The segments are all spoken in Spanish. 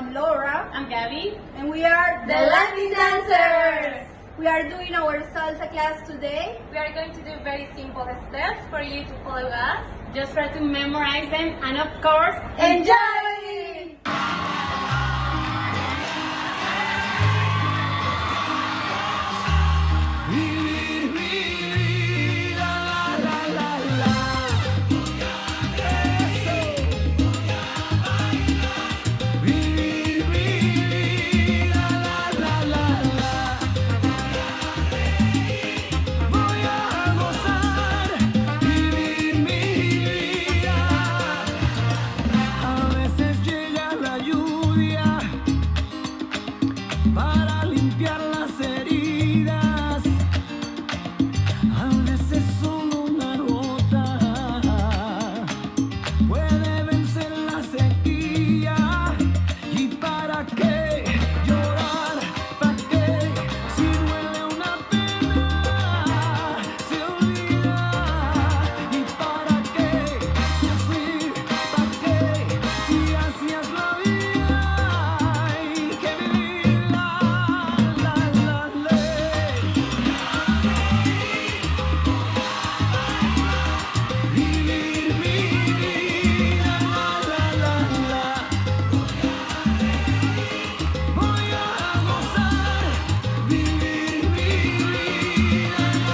I'm Laura. I'm Gabby. And we are The Latin Dancers. We are doing our salsa class today. We are going to do very simple steps for you to follow us. Just try to memorize them and of course, Enjoy! Para limpiar las heridas, a veces solo una gota puede vencer la sequía. ¿Y para qué llorar? ¿Para qué? Si duele una pena, se olvida. ¿Y para qué sufrir? ¿Para qué? Si así es la vida, hay que vivir. Vivir mi vida, voy a gozar, vivir mi vida,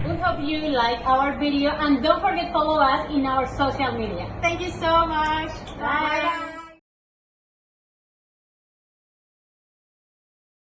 we hope you like our video and don't forget to follow us in our social media. Thank you so much. Bye.